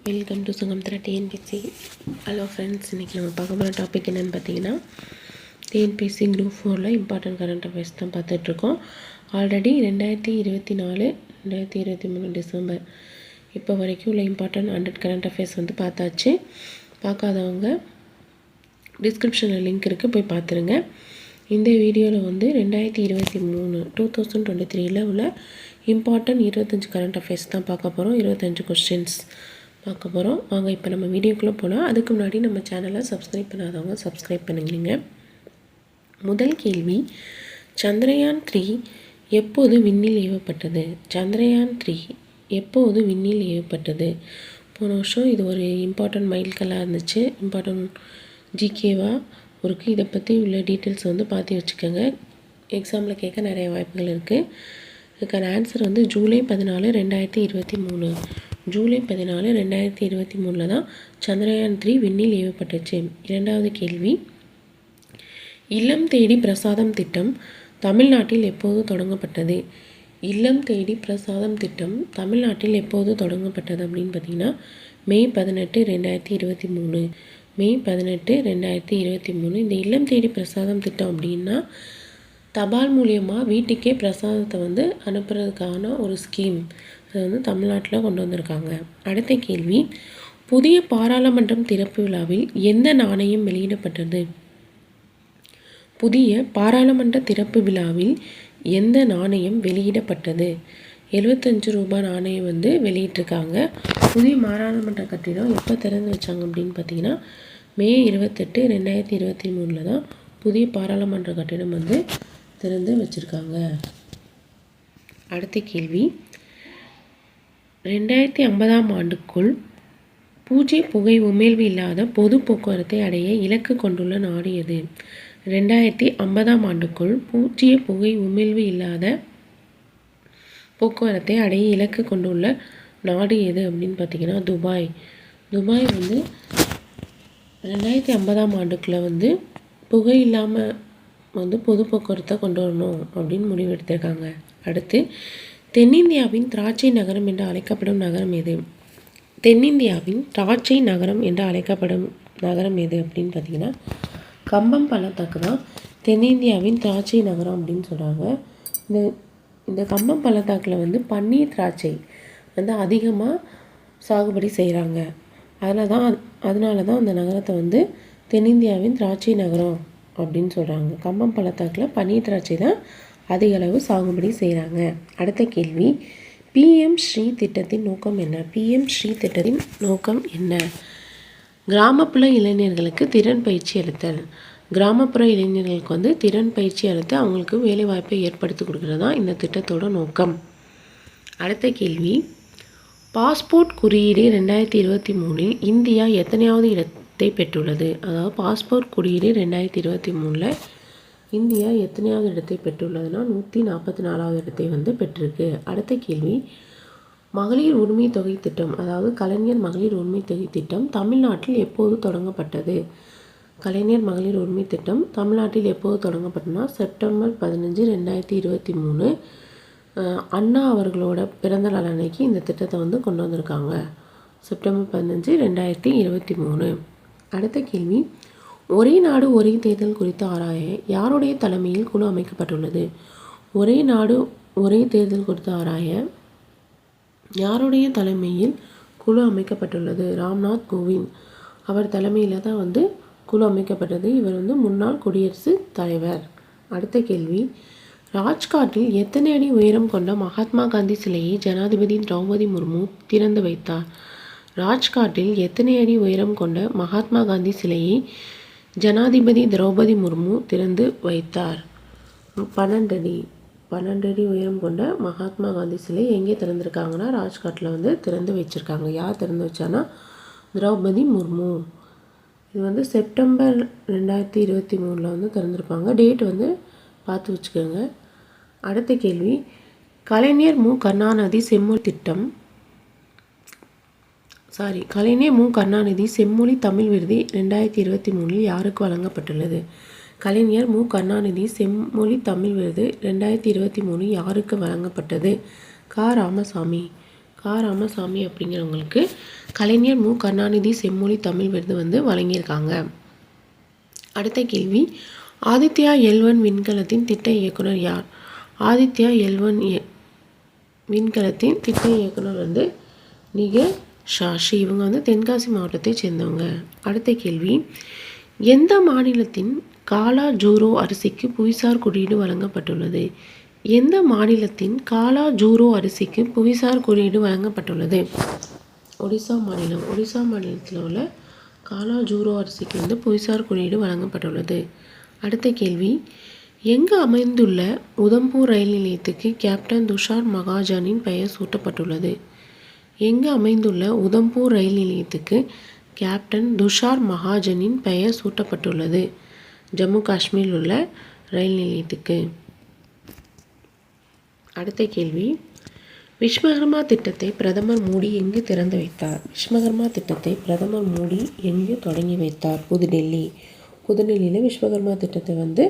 Welcome to சுகம்தரா TNPSC. Hello friends, இன்றைக்கி நம்ம பார்க்க போகிற டாபிக் என்னென்னு பார்த்தீங்கன்னா, டிஎன்பிசி குரூப் 4ல் இம்பார்ட்டன்ட் கரண்ட் அஃபேர்ஸ் தான் பார்த்துட்ருக்கோம். ஆல்ரெடி 2024 2023 டிசம்பர் இப்போ வரைக்கும் உள்ள இம்பார்ட்டன்ட் 100 கரண்ட் அஃபேர்ஸ் வந்து பார்த்தாச்சு. பார்க்காதவங்க டிஸ்கிரிப்ஷனில் லிங்க் இருக்குது, போய் பார்த்துருங்க. இந்த வீடியோவில் வந்து 2023 உள்ள இம்பார்ட்டன்ட் 25 கரண்ட் அஃபேர்ஸ் தான் பார்க்க போகிறோம். 25 கொஸ்டின்ஸ் பார்க்க போகிறோம். வாங்க இப்போ நம்ம வீடியோக்குள்ளே போகலாம். அதுக்கு முன்னாடி நம்ம சேனலை சப்ஸ்கிரைப் பண்ணாதவங்க சப்ஸ்கிரைப் பண்ணுங்க. முதல் கேள்வி, சந்திரயான் 3 எப்போது விண்ணில் ஏவப்பட்டது? சந்திரயான் 3 எப்போது விண்ணில் ஏவப்பட்டது? போன வருஷம் இது ஒரு இம்பார்ட்டன்ட் மைல்கல்லாக இருந்துச்சு. இம்பார்ட்டன்ட் ஜிகேவாக இருக்குது. இதை பற்றி உள்ள டீட்டெயில்ஸ் வந்து பார்த்து வச்சுக்கோங்க. எக்ஸாமில் கேட்க நிறைய வாய்ப்புகள் இருக்குது. இதுக்கான ஆன்சர் வந்து ஜூலை 14, 2023. ஜூலை 14, 2023 தான் சந்திரயான் 3 விண்ணில் ஏவப்பட்டுச்சு. இரண்டாவது கேள்வி, இல்லம் தேடி பிரசாதம் திட்டம் தமிழ்நாட்டில் எப்போது தொடங்கப்பட்டது? இல்லம் தேடி பிரசாதம் திட்டம் தமிழ்நாட்டில் எப்போது தொடங்கப்பட்டது அப்படின்னு பார்த்தீங்கன்னா, மே 18, 2023. மே 18, 2023. இந்த இல்லம் தேடி பிரசாதம் திட்டம் அப்படின்னா தபால் மூலியமாக வீட்டுக்கே பிரசாதத்தை வந்து அனுப்புறதுக்கான ஒரு ஸ்கீம். அது வந்து தமிழ்நாட்டில் கொண்டு வந்திருக்காங்க. அடுத்த கேள்வி, புதிய பாராளுமன்றம் திறப்பு விழாவில் எந்த நாணயம் வெளியிடப்பட்டது? புதிய பாராளுமன்ற திறப்பு விழாவில் எந்த நாணயம் வெளியிடப்பட்டது? 75 ரூபாய் நாணயம் வந்து வெளியிட்டிருக்காங்க. புதிய பாராளுமன்ற கட்டிடம் எப்போ திறந்து வச்சாங்க அப்படின்னு பார்த்தீங்கன்னா, மே 28, 2023 தான் புதிய பாராளுமன்ற கட்டிடம் வந்து திறந்து வச்சுருக்காங்க. அடுத்த கேள்வி, 2050ஆம் ஆண்டுக்குள் பூஜ்ஜிய புகை உமிழ்வு இல்லாத பொது போக்குவரத்தை அடைய இலக்கு கொண்டுள்ள நாடு எது? 2050ஆம் ஆண்டுக்குள் பூஜ்ஜிய புகை உமிழ்வு இல்லாத போக்குவரத்தை அடைய இலக்கு கொண்டுள்ள நாடு எது அப்படின்னு பார்த்தீங்கன்னா, துபாய். துபாய் வந்து 2050ஆம் ஆண்டுக்குள்ளே வந்து புகை இல்லாமல் வந்து பொது போக்குவரத்தை கொண்டு வரணும் அப்படின்னு முடிவெடுத்திருக்காங்க. அடுத்து, தென்னிந்தியாவின் திராட்சை நகரம் என்று அழைக்கப்படும் நகரம் எது? தென்னிந்தியாவின் திராட்சை நகரம் என்று அழைக்கப்படும் நகரம் எது அப்படின்னு பார்த்தீங்கன்னா, கம்பம் பள்ளத்தாக்கு தான் தென்னிந்தியாவின் திராட்சை நகரம் அப்படின்னு சொல்கிறாங்க. இந்த கம்பம் பள்ளத்தாக்கில் வந்து பன்னீர் திராட்சை வந்து அதிகமாக சாகுபடி செய்கிறாங்க. அதனால தான் அந்த நகரத்தை வந்து தென்னிந்தியாவின் திராட்சை நகரம் அப்படின்னு சொல்கிறாங்க. கம்பம் பள்ளத்தாக்கில் பன்னீர் திராட்சை தான் அதிக அளவு சாகுபடி செய்கிறாங்க. அடுத்த கேள்வி, PM ஸ்ரீ திட்டத்தின் நோக்கம் என்ன? PM ஸ்ரீ திட்டத்தின் நோக்கம் என்ன? கிராமப்புற இளைஞர்களுக்கு திறன் பயிற்சி அளித்தல். கிராமப்புற இளைஞர்களுக்கு வந்து திறன் பயிற்சி அளித்து அவங்களுக்கு வேலைவாய்ப்பை ஏற்படுத்தி கொடுக்குறது தான் இந்த திட்டத்தோட நோக்கம். அடுத்த கேள்வி, பாஸ்போர்ட் குறியீடு 2023 இந்தியா எத்தனையாவது இடத்தை பெற்றுள்ளது? அதாவது பாஸ்போர்ட் குறியீடு 2023 இந்தியா எத்தனையாவது இடத்தை பெற்றுள்ளதுன்னா 144வது இடத்தை வந்து பெற்றிருக்கு. அடுத்த கேள்வி, மகளிர் உரிமை தொகை திட்டம், அதாவது கலைஞர் மகளிர் உரிமை தொகை திட்டம் தமிழ்நாட்டில் எப்போது தொடங்கப்பட்டது? கலைஞர் மகளிர் உரிமை திட்டம் தமிழ்நாட்டில் எப்போது தொடங்கப்பட்டதுன்னா செப்டம்பர் 15, 2023 அண்ணா அவர்களோட பிறந்த நாள் அன்னைக்கு இந்த திட்டத்தை வந்து கொண்டு வந்திருக்காங்க. செப்டம்பர் 15, 2023. அடுத்த கேள்வி, ஒரே நாடு ஒரே தேர்தல் குறித்து ஆராய யாருடைய தலைமையில் குழு அமைக்கப்பட்டுள்ளது? ஒரே நாடு ஒரே தேர்தல் குறித்து ஆராய யாருடைய தலைமையில் குழு அமைக்கப்பட்டுள்ளது? ராம்நாத் கோவிந்த் அவர் தலைமையில் தான் வந்து குழு அமைக்கப்பட்டது. இவர் வந்து முன்னாள் குடியரசுத் தலைவர். அடுத்த கேள்வி, ராஜ்காட்டில் எத்தனை அடி உயரம் கொண்ட மகாத்மா காந்தி சிலையை ஜனாதிபதி திரௌபதி முர்மு திறந்து வைத்தார்? ராஜ்காட்டில் எத்தனை அடி உயரம் கொண்ட மகாத்மா காந்தி சிலையை ஜனாதிபதி திரௌபதி முர்மு திறந்து வைத்தார்? 12 அடி உயரம் கொண்ட மகாத்மா காந்தி சிலை எங்கே திறந்திருக்காங்கன்னா ராஜ்காட்டில் வந்து திறந்து வச்சுருக்காங்க. யார் திறந்து வச்சானா திரௌபதி முர்மு. இது வந்து செப்டம்பர் 2023 வந்து திறந்திருப்பாங்க. டேட் வந்து பார்த்து வச்சுக்கோங்க. அடுத்த கேள்வி, கலைஞர் மு கருணாநிதி செம்மொழி தமிழ் விருது 2023 யாருக்கு வழங்கப்பட்டுள்ளது? கலைஞர் மு கருணாநிதி செம்மொழி தமிழ் விருது 2023 யாருக்கு வழங்கப்பட்டது? ராமசாமி. ராமசாமி அப்படிங்கிறவங்களுக்கு கலைஞர் மு கருணாநிதி செம்மொழி தமிழ் விருது வந்து வழங்கியிருக்காங்க. அடுத்த கேள்வி, ஆதித்யா L1 விண்கலத்தின் திட்ட இயக்குனர் யார்? ஆதித்யா L1 விண்கலத்தின் திட்ட இயக்குனர் வந்து நிகர் ஷாஷி. இவங்க வந்து தென்காசி மாவட்டத்தை சேர்ந்தவங்க. அடுத்த கேள்வி, எந்த மாநிலத்தின் காலா ஜூரோ அரிசிக்கு புவிசார் குறியீடு வழங்கப்பட்டுள்ளது? எந்த மாநிலத்தின் காலா ஜூரோ அரிசிக்கு புவிசார் குறியீடு வழங்கப்பட்டுள்ளது? ஒடிசா மாநிலம். ஒடிசா மாநிலத்தில் உள்ள காலா ஜூரோ அரிசிக்கு வந்து புவிசார் குறியீடு வழங்கப்பட்டுள்ளது. அடுத்த கேள்வி, எங்கு அமைந்துள்ள உதம்பூர் ரயில் நிலையத்துக்கு கேப்டன் துஷார் மகாஜனின் பெயர் சூட்டப்பட்டுள்ளது? எங்கு அமைந்துள்ள உதம்பூர் ரயில் நிலையத்துக்கு கேப்டன் துஷார் மகாஜனின் பெயர் சூட்டப்பட்டுள்ளது? ஜம்மு காஷ்மீரில் உள்ள ரயில் நிலையத்துக்கு. அடுத்த கேள்வி, விஸ்வகர்மா திட்டத்தை பிரதமர் மோடி எங்கு திறந்து வைத்தார்? விஸ்வகர்மா திட்டத்தை பிரதமர் மோடி எங்கு தொடங்கி வைத்தார்? புதுடெல்லி. புதுடெல்லியில் விஸ்வகர்மா திட்டத்தை வந்து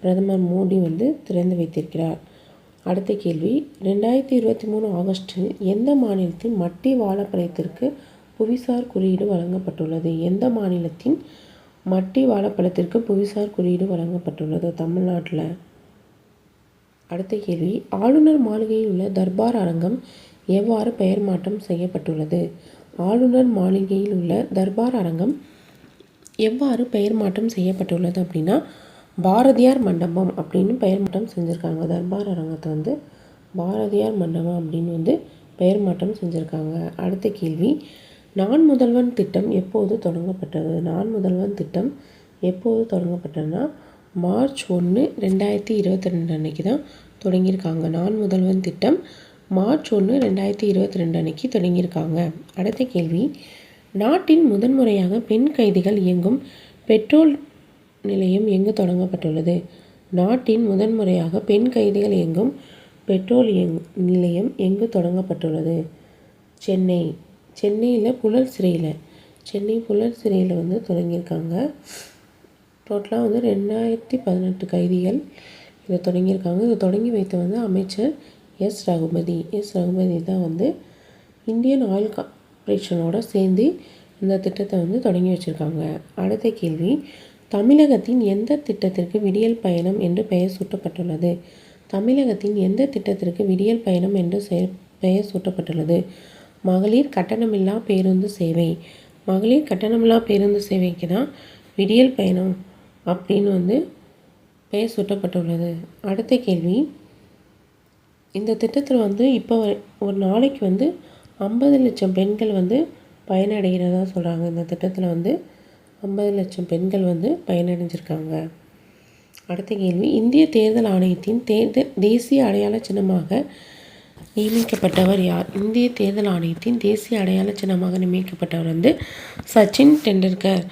பிரதமர் மோடி வந்து திறந்து வைத்திருக்கிறார். அடுத்த கேள்வி, 2023 ஆகஸ்டில் எந்த மாநிலத்தின் மட்டி வாழைப்பழத்திற்கு புவிசார் குறியீடு வழங்கப்பட்டுள்ளது? எந்த மாநிலத்தின் மட்டி வாழைப்பழத்திற்கு புவிசார் குறியீடு வழங்கப்பட்டுள்ளது? தமிழ்நாட்டில். அடுத்த கேள்வி, ஆளுநர் மாளிகையில் உள்ள தர்பார் அரங்கம் எவ்வாறு பெயர் மாற்றம் செய்யப்பட்டுள்ளது? ஆளுநர் மாளிகையில் உள்ள தர்பார் அரங்கம் எவ்வாறு பெயர் மாற்றம் செய்யப்பட்டுள்ளது அப்படின்னா பாரதியார் மண்டபம் அப்படின்னு பெயர் மாற்றம் செஞ்சுருக்காங்க. தர்பார் அரங்கத்தை வந்து பாரதியார் மண்டபம் அப்படின்னு வந்து பெயர் மாற்றம் செஞ்சுருக்காங்க. அடுத்த கேள்வி, நான் முதல்வன் திட்டம் எப்போது தொடங்கப்பட்டது? நான் முதல்வன் திட்டம் எப்போது தொடங்கப்பட்டதுன்னா மார்ச் 1, 2022 அன்னைக்கு தான் தொடங்கியிருக்காங்க. நான் முதல்வன் திட்டம் மார்ச் 1, 2022 அன்னைக்கு தொடங்கியிருக்காங்க. அடுத்த கேள்வி, நாட்டின் முதன்முறையாக பெண் கைதிகள் இயங்கும் பெட்ரோல் நிலையம் எங்கு தொடங்கப்பட்டுள்ளது? நாட்டின் முதன்முறையாக பெண் கைதிகள் இயங்கும் பெட்ரோல் நிலையம் எங்கு தொடங்கப்பட்டுள்ளது? சென்னை. சென்னையில் புழல் சிறையில். சென்னை புழல் சிறையில் வந்து தொடங்கியிருக்காங்க. டோட்டலாக வந்து 2018 கைதிகள் இதை தொடங்கியிருக்காங்க. இதை தொடங்கி வைத்த வந்து அமைச்சர் எஸ் ரகுபதி. ரகுபதி தான் வந்து இந்தியன் ஆயில் கார்ப்பரேஷனோட சேர்ந்து இந்த திட்டத்தை வந்து தொடங்கி வச்சுருக்காங்க. அடுத்த கேள்வி, தமிழகத்தின் எந்த திட்டத்திற்கு விடியல் பயணம் என்று பெயர் சூட்டப்பட்டுள்ளது? தமிழகத்தின் எந்த திட்டத்திற்கு விடியல் பயணம் என்று பெயர் சூட்டப்பட்டுள்ளது? மகளிர் கட்டணமில்லா பேருந்து சேவை. மகளிர் கட்டணமில்லா பேருந்து சேவைக்கு தான் விடியல் பயணம் அப்படின்னு வந்து பெயர் சூட்டப்பட்டுள்ளது. அடுத்த கேள்வி, இந்த திட்டத்தில் வந்து இப்போ ஒரு நாளைக்கு வந்து 50 லட்சம் பெண்கள் வந்து பயனடைகிறதா சொல்கிறாங்க. இந்த திட்டத்தில் வந்து 50 லட்சம் பெண்கள் வந்து பயனடைஞ்சிருக்காங்க. அடுத்த கேள்வி, இந்திய தேர்தல் ஆணையத்தின் தேசிய அடையாள சின்னமாக நியமிக்கப்பட்டவர் யார்? இந்திய தேர்தல் ஆணையத்தின் தேசிய அடையாள சின்னமாக நியமிக்கப்பட்டவர் வந்து சச்சின் டெண்டுல்கர்.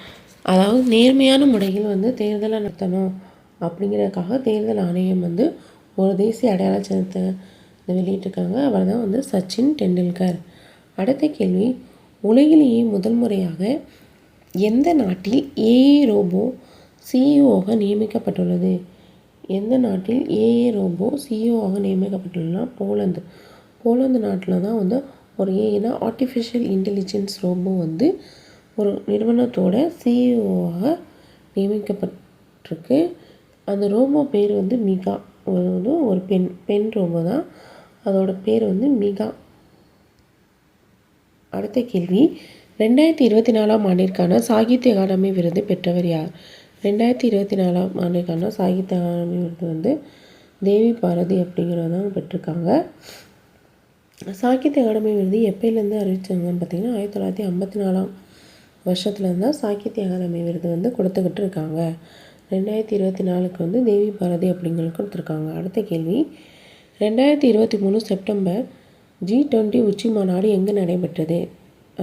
அதாவது நேர்மையான முறையில் வந்து தேர்தலை நடத்தணும் அப்படிங்கிறதுக்காக தேர்தல் ஆணையம் வந்து ஒரு தேசிய அடையாள சின்னத்தை வெளியிட்டிருக்காங்க. அவர் தான் வந்து சச்சின் டெண்டுல்கர். அடுத்த கேள்வி, உலகிலேயே முதல் முறையாக எந்த நாட்டில் ஏஐ ரோபோ சிஇஓவாக நியமிக்கப்பட்டுள்ளது? எந்த நாட்டில் ஏஐ ரோபோ சிஇஓவாக நியமிக்கப்பட்டுள்ளதுனா போலந்து. போலந்து நாட்டில் தான் வந்து ஒரு ஏஐனா ஆர்டிஃபிஷியல் இன்டெலிஜென்ஸ் ரோபோ வந்து ஒரு நிறுவனத்தோட சிஇஓவாக நியமிக்கப்பட்டிருக்கு. அந்த ரோபோ பேர் வந்து மிகா. ஒரு பெண் ரோபோ தான். அதோட பேர் வந்து மிகா. அடுத்த கேள்வி, 2024 ஆண்டிற்கான சாகித்ய அகாடமி விருது பெற்றவர் யார்? 2024 ஆண்டிற்கான சாகித்ய அகாடமி விருது வந்து தேவி பாரதி அப்படிங்கிறதான் பெற்றிருக்காங்க. சாகித்ய அகாடமி விருது எப்போலேருந்து அறிவிச்சாங்கன்னு பார்த்தீங்கன்னா 1954 வருஷத்துலேருந்து தான் சாகித்ய அகாடமி விருது வந்து கொடுத்துக்கிட்டு இருக்காங்க. 2024க்கு வந்து தேவி பாரதி அப்படிங்களுக்கு கொடுத்துருக்காங்க. அடுத்த கேள்வி, 2023 செப்டம்பர் G20 உச்சி மாநாடு எங்கே நடைபெற்றது?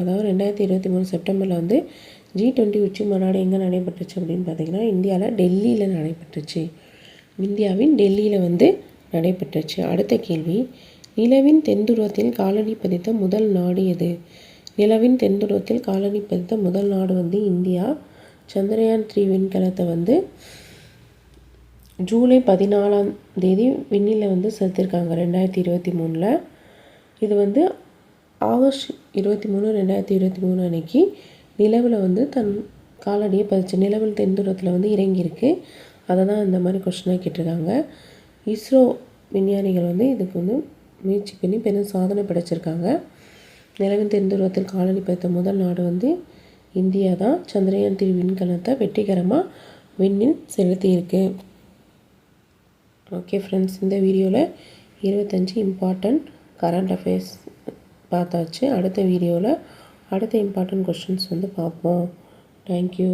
அதாவது 2023 செப்டம்பரில் வந்து G20 உச்சி மாநாடு எங்கே நடைபெற்றுச்சு அப்படின்னு பார்த்தீங்கன்னா இந்தியாவில் டெல்லியில் நடைபெற்றுச்சு. இந்தியாவின் டெல்லியில் வந்து நடைபெற்றுச்சு. அடுத்த கேள்வி, நிலவின் தென்துருவத்தில் காலடி பதித்த முதல் நாடு எது? நிலவின் தென்துருவத்தில் காலடி பதித்த முதல் நாடு வந்து இந்தியா. சந்திரயான் 3 விண்கலத்தை வந்து ஜூலை 14 விண்ணில் வந்து செலுத்தியிருக்காங்க 2023. இது வந்து ஆகஸ்ட் 23, 2023 அன்னைக்கு நிலவில் வந்து தன் காலடியை பதிச்சு நிலவில் தென்துரத்தில் வந்து இறங்கியிருக்கு. அதை தான் இந்த மாதிரி கொஸ்டினாக கேட்டிருக்காங்க. இஸ்ரோ விஞ்ஞானிகள் வந்து இதுக்கு வந்து முயற்சி பண்ணி பெரும் சாதனை படைச்சிருக்காங்க. நிலவின் தென்துருவத்தில் காலடி பதித்த முதல் நாடு வந்து இந்தியா தான். சந்திரயான் 3 விண்கலத்தை வெற்றிகரமாக விண்ணில் செலுத்தியிருக்கு. ஓகே ஃப்ரெண்ட்ஸ், இந்த வீடியோவில் 25 இம்பார்ட்டண்ட் கரண்ட் அஃபேர்ஸ் பார்த்தாச்சு. அடுத்த வீடியோவில் அடுத்த இம்பார்ட்டண்ட் கொஸ்டின்ஸ் வந்து பார்ப்போம். தேங்க்யூ.